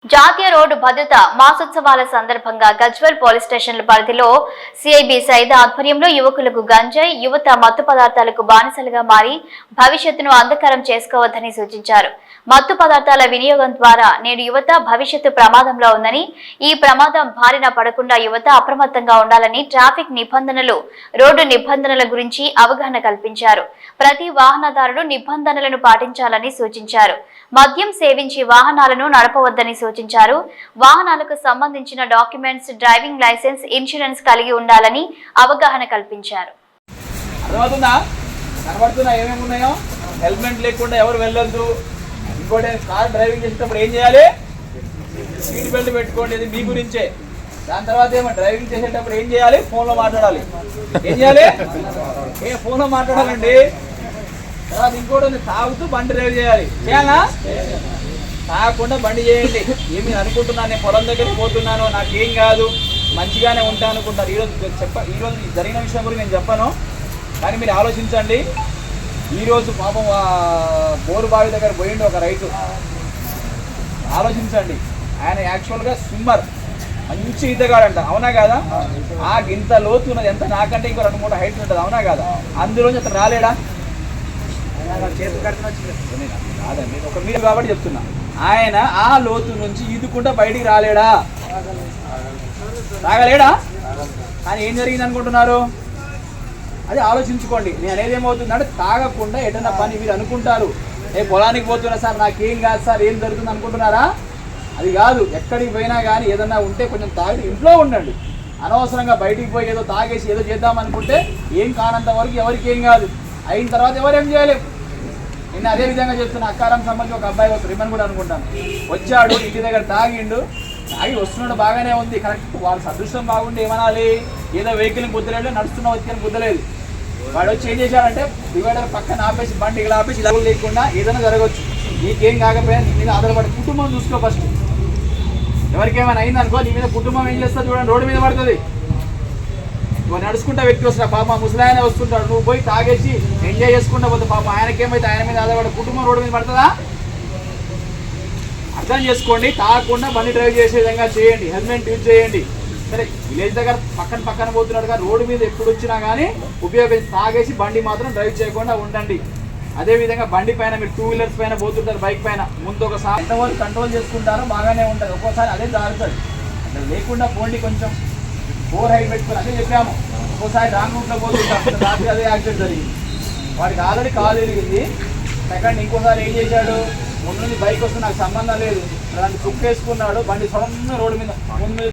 జాతీయ రోడ్డు భద్రత మాసోత్సవాల సందర్భంగా గజ్వేల్ పోలీస్ స్టేషన్ల పరిధిలో సిఐబి సైదా ఆధ్వర్యంలో యువకులకు గంజాయి యువత మత్తు పదార్థాలకు బానిసలుగా మారి భవిష్యత్తును అంధకారం చేసుకోవద్దని సూచించారు. మత్తు పదార్థాల వినియోగం ద్వారా నేడు యువత భవిష్యత్తు ప్రమాదంలో ఉందని, ఈ ప్రమాదం బారిన పడకుండా యువత అప్రమత్తంగా ఉండాలని ట్రాఫిక్ నిబంధనలు, రోడ్డు నిబంధనల గురించి అవగాహన కల్పించారు. ప్రతి వాహనదారుడు నిబంధనలను పాటించాలని సూచించారు. మద్యం సేవించి వాహనాలను నడపవద్దని సూచించారు. వాహనాలకు సంబంధించిన డాక్యుమెంట్స్, డ్రైవింగ్ లైసెన్స్, ఇన్సూరెన్స్ కలిగి ఉండాలని అవగాహన కల్పించారు. హెల్మెట్ లేకుండా ఎవరు వెళ్ళొద్దు. ఇంకోటి, కార్ డ్రైవింగ్ చేసేటప్పుడు ఏం చేయాలి? సీట్ బెల్ట్ పెట్టుకోండి, ఇది మీ గురించే. దాని తర్వాత ఏమో డ్రైవింగ్ చేసేటప్పుడు ఏం చేయాలి? ఫోన్లో మాట్లాడాలి. ఏం చేయాలి? ఫోన్లో మాట్లాడాలండి. తర్వాత ఇంకోటి, తాగుతూ బండి డ్రైవ్ చేయాలి. చేయాలా? తాగకుండా బండి చేయండి. ఏమి అనుకుంటున్నాను, నేను పొలం దగ్గరికి పోతున్నాను, నాకేం కాదు, మంచిగానే ఉంటాను అనుకుంటారు. ఈరోజు జరిగిన విషయం గురించి నేను చెప్పను, కానీ మీరు ఆలోచించండి. ఈరోజు పాపం బోరుబావి దగ్గర పోయిండు ఒక రైతు. ఆలోచించండి, ఆయన యాక్చువల్గా స్విమ్మర్, మంచి ఈతగాడంట. అవునా కాదా? ఆ ఇంత లోతు ఉన్నది, ఎంత నాకంటే ఇంకో 2-3 హైట్ ఉంటుంది. అవునా కాదా? అందులోంచి అతను రాలేడా? కాదండి, ఒక మీరు కాబట్టి చెప్తున్నా. ఆయన ఆ లోతు నుంచి ఈదుకుంటా బయటికి రాలేడా? తాగలేడా? కానీ ఏం జరిగింది అనుకుంటున్నారు? అది ఆలోచించుకోండి. నేను అనేది ఏమవుతుందంటే, తాగకుండా ఎటన్నా పని మీరు అనుకుంటారు, పొలానికి పోతున్నా సార్, నాకేం కాదు సార్, ఏం జరుగుతుంది అనుకుంటున్నారా? అది కాదు. ఎక్కడికి పోయినా కానీ ఏదన్నా ఉంటే కొంచెం తాగి ఇంట్లో ఉండండి. అనవసరంగా బయటికి పోయి ఏదో తాగేసి ఏదో చేద్దామనుకుంటే ఏం కానంత వరకు ఎవరికి ఏం కాదు. అయిన తర్వాత ఎవరేం చేయలేము. నేను అదే విధంగా చెప్తున్నా. అక్కారం సంబంధించి ఒక అబ్బాయి వస్తారు, రిమన్ కూడా అనుకుంటాను. వచ్చాడు, ఇంటి దగ్గర తాగి వస్తున్నాడు, బాగానే ఉంది, కరెక్ట్. వాళ్ళ అదృష్టం బాగుండి ఏమనాలి, ఏదో వెహికల్ని గుద్దలేదు, నడుస్తున్న వ్యక్తిని గుద్దలేదు. వాడు వచ్చి ఏం చేశాడంటే, డివైడర్ పక్కన ఆపేసి బండి ఇలా ఆపేసి ఇలా లేకుండా ఏదైనా జరగవచ్చు. నీకేం కాకపోయినా నీ మీద ఆధారపడి కుటుంబం చూసుకో ఫస్ట్. ఎవరికేమైనా అయిందనుకో, నీ మీద కుటుంబం ఏం చేస్తుంది చూడండి, రోడ్డు మీద పడుతుంది. నువ్వు నడుచుకుంటా వ్యక్తి వస్తున్నా, పాప ముసలాయనే వస్తుంటాడు, నువ్వు పోయి తాగేసి ఎంజాయ్ చేసుకుంటా పోతే పాప ఆయనకేమైతే ఆయన మీద ఆధారపడి కుటుంబం రోడ్డు మీద పడుతుందా? అర్థం చేసుకోండి. తాగకుండా బండి డ్రైవ్ చేసే విధంగా చేయండి. హెల్మెట్ యూజ్ చేయండి. సరే, విలేజ్ దగ్గర పక్కన పోతున్నాడుగా, రోడ్డు మీద ఎప్పుడు వచ్చినా కానీ ఉపయోగించి తాగేసి బండి మాత్రం డ్రైవ్ చేయకుండా ఉండండి. అదేవిధంగా బండి పైన మీరు 2 వీలర్స్ పైన పోతుంటారు, బైక్ పైన, ముందు ఒకసారి ఎంతవరకు కంట్రోల్ చేసుకుంటారో బాగానే ఉంటుంది. ఒక్కోసారి అదే జారుతుంది. అట్లా లేకుండా పోండి. కొంచెం 4 హైట్ పెట్టుకుని అదే చెప్పాము. ఒక్కోసారి రాంగ్ రూట్లో పోతుంటాం, రాత్రి అదే యాక్సిడెంట్ జరిగింది. వాడికి ఆల్రెడీ కాలు ఎరిగింది. సెకండ్ ఇంకోసారి ఏం చేశాడు, ముందు నుంచి బైక్ వస్తే నాకు సంబంధం లేదు, దాన్ని కుక్ వేసుకున్నాడు, బండి సడన్గా రోడ్డు మీద ముందు